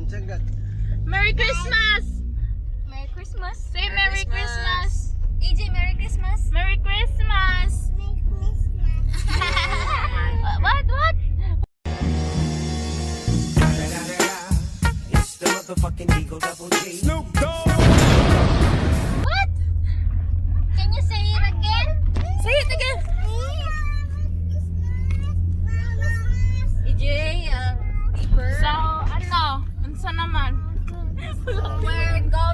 Merry Christmas! Merry Christmas. Say Merry Christmas! AJ, Merry Christmas. Merry Christmas! What? It's the motherfucking Eagle Double G. Snoop Dogg. What? Can you say it again? Say it again! AJ, paper. So, unsa naman? We're going to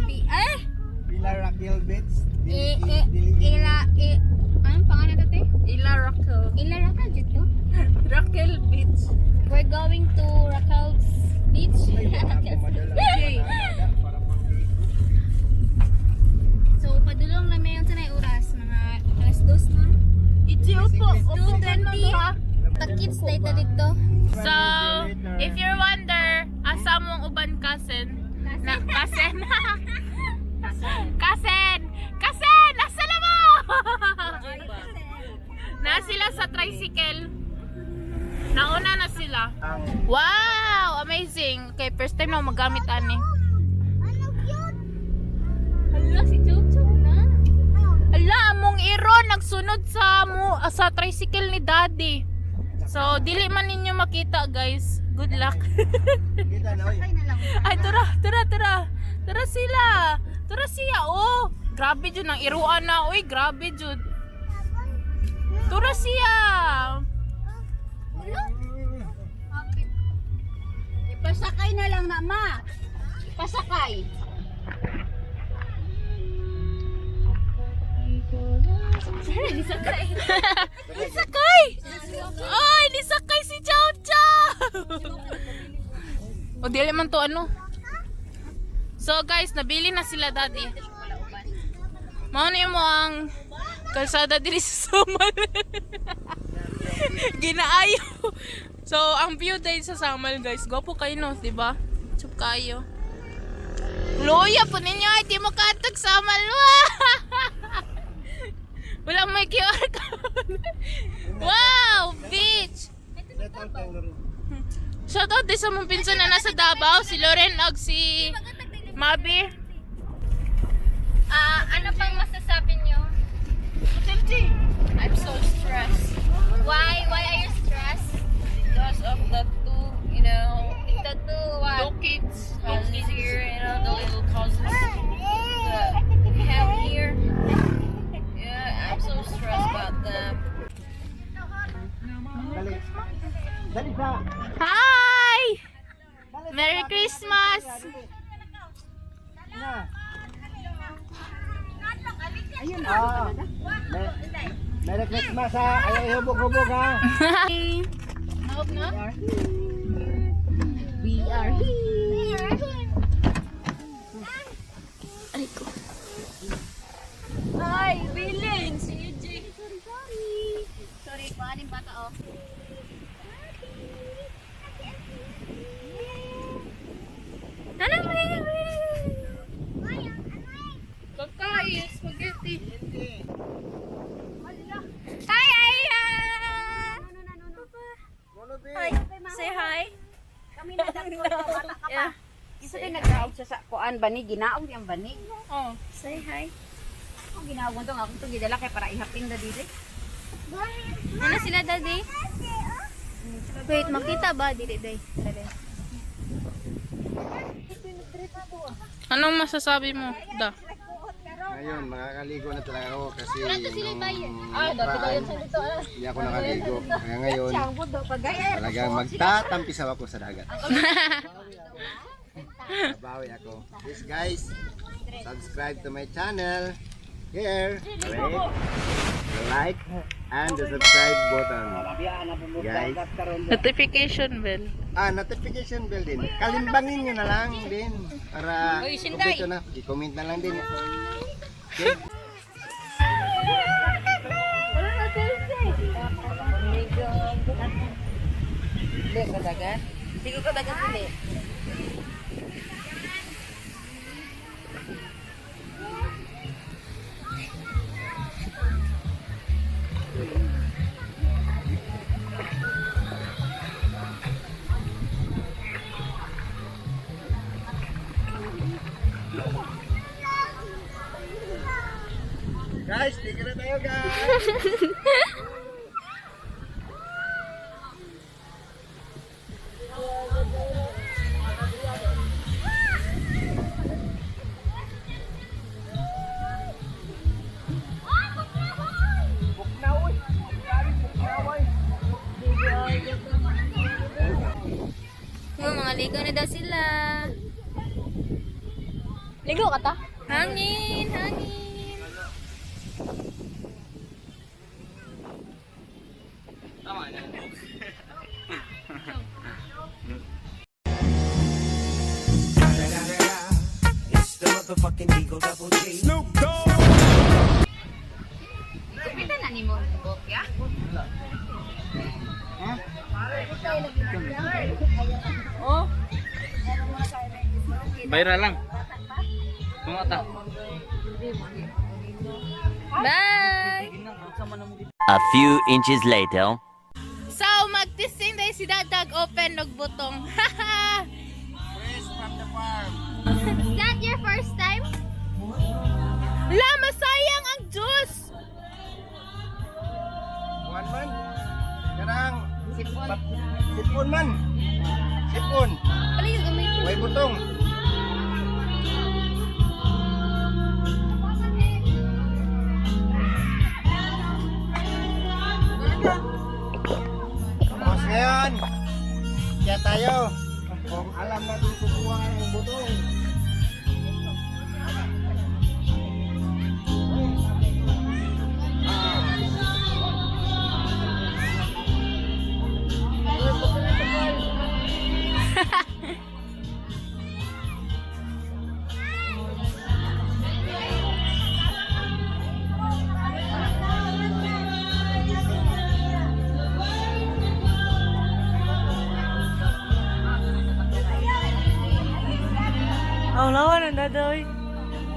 be Ila Raquel Bits. anong pangalan natin? Ila Raquel. Ila Raquel dito. Raquel Beach. We're going to Raquel's beach. So padulong na may yung tanay oras mga alas 2 na. Itio po. 2:30. Takits na ito dito. So, if you wonder, asa mong uban kasen? Kasen? Kasen! Asa na mo? Na sila sa tricycle. Nauna na sila. Wow! Amazing! Okay, first time na magamit ani. Hala, si Jojo na. Ala, among iro nagsunod sa tricycle ni Daddy. So, dili man ninyo makita, guys. Good luck. Ay, tara. Tara sila. Tara siya. Oh, grabe jud ang iruan na. Uy, grabe jud. Tara siya. Okay. Ipasakay na lang na, ma. Ipasakay. Nisakay. Nisakay! Ay, nisakay si Chow Chow! O, dili man to ano. So guys, nabili na sila Daddy. Mao na mo ang kalsada diri sa Samal. Ginaayo. So, ang view dahil sa Samal guys. Gwapo kayo no, diba? Chup kayo. Loya po ninyo, di mo katag Samal. Walang may QR code. Wow! Beach! Shoutout din sa mong pinsan na nasa Davao, si Loren ag si Mabi. Ano pang masasabi niyo? I'm so stressed Why are you stressed? because of the two, The two what? two kids here, the little cousins that we have here. Yeah, I'm so stressed about them. Dali sa. Hi! Merry Christmas! Ayun na. Merry Christmas ha. Ayaw ihubog-hubog ha. Hi! Naog na? We are here. Ay ko. Hi, Willen. Si UJ. Sorry, paanin bata oh. Kakain, spaghetti. Hi, Aya. Hi. Say hi. Kami na dagko bata ka pa. Isa din nagdaog siya sa kuan banig, ginaog niyang banig. Oh. Say hi. Ang ginaog to nga akong to gidala kay para ihapin da dili. Ano sila daddy? Wait, makita ba dili day? Anong masasabi mo? Da. Ngayon, makakaligo na talaga ako kasi nung Dapat sa dito ah. hindi ako nakaligo. Kaya ngayon, talagang magtatampisaw ako sa dagat. Babawi ako. Please guys, subscribe to my channel. Here, click the like and the subscribe button. Guys, Notification bell. notification bell din. Kalimbangin nyo na lang din para Uy, Sinday. kompleto na. I-comment na lang din. Okay? Dili ka dagat. Hindi ko dagat dili. tayo guys. Mga ligo na daw sila. Ligo ka ta? Hangin, hangin. Kapita na ni mo kopya. Oh, Bayra lang. Tumata. bye! A few inches later. So, mag-testing tayo si Dadag open nagbutong. Fresh from the farm. Is that your first time? La, masayang ang juice! One man. Karang sipon man. Sipon. Paling gamitin. Way butong. Tapos ngayon, kaya tayo. Kung alam natin kukuha ang butong. Wala na daday.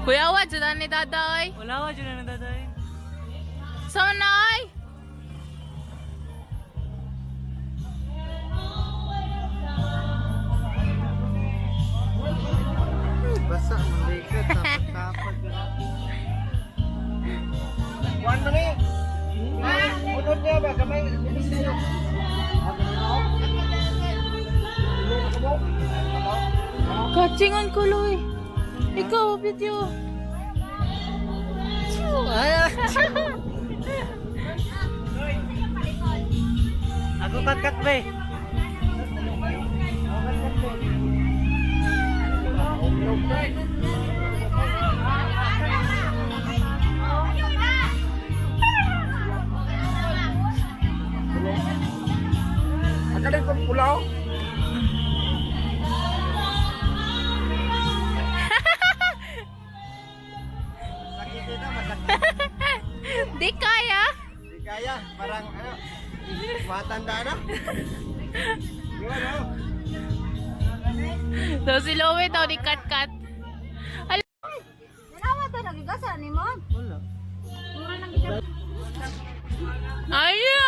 Kuya, wa, dyan ni Daday. Wala dyan na daday. So, Nay? Basa ang likat. Tapos-tapos. Kuhan mo ni. Unod niya ba? Kamay. Katsingan ko, Loy. Ikaw, video. Ako kat be. Akala ko pulaw. Sakit dito, masakit. Di kaya. Di kaya, parang ano, matanda na. Di ba no? So, si Lowe daw di kat-kat. Nanawa to nagigasa ni mo. Wala. Mura nang kita. Aya!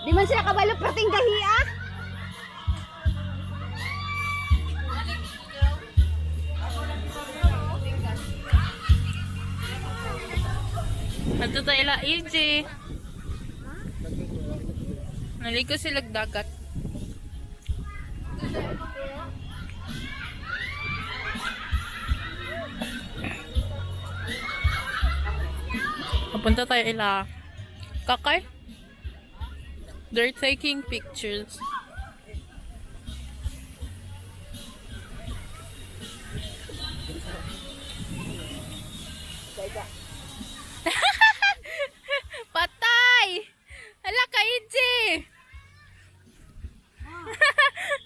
Di man sila kabalo prating gahi ah. Ato tayo ila, EJ. Naligo sila dagat. Papunta tayo ila Kakay. They're taking pictures. Patay! Hala ka, EJ!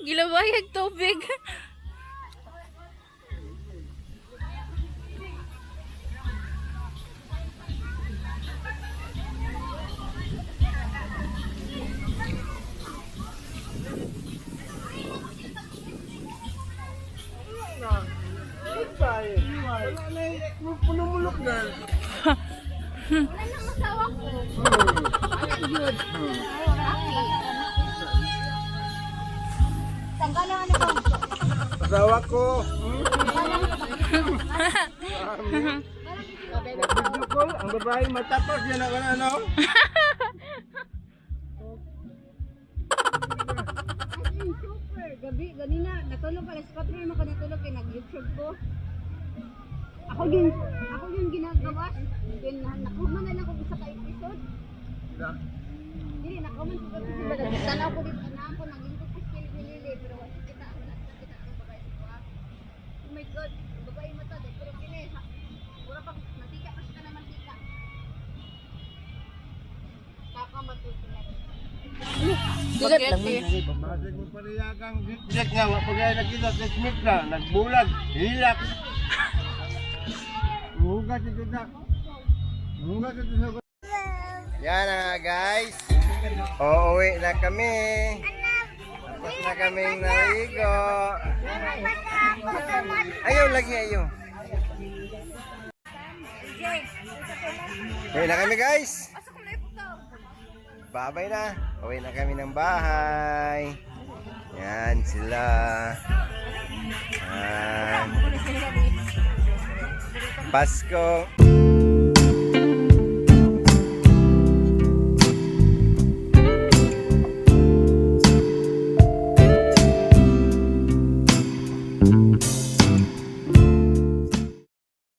Gilabayag tubig. Pulumulok na. Tanggalan ano ba? Asawa ko. Nag-video call, ang babae matapos yan ako na ano. Super, gabi, ganina, natulog ka, alas 4 naman ko natulog kaya nag-YouTube ko. Ako yun ginagawa. Then, nakuha na lang kung isa ka episode. Hindi, nakuha ko kasi tanaw ko dito, tanaw ko, nag-input ko skill nilili, pero wala kita ang babae ko. Oh my God, babae mo to, pero kinesa. Pura pa, matika pa siya na mantika. Kakamatutunan. Spaghetti. Basig mo pariyagang jet nga, pagkaya nakita, tesmit na, nagbulag, hilak. Hugat ito na. Hugat ito sa... Yan na guys. Uuwi na kami. Tapos na kaming naligo. Ayaw lagi, ayaw. Uwi na kami guys. Babay na. Uwi na kami ng bahay. Yan sila. Yan. Pasko.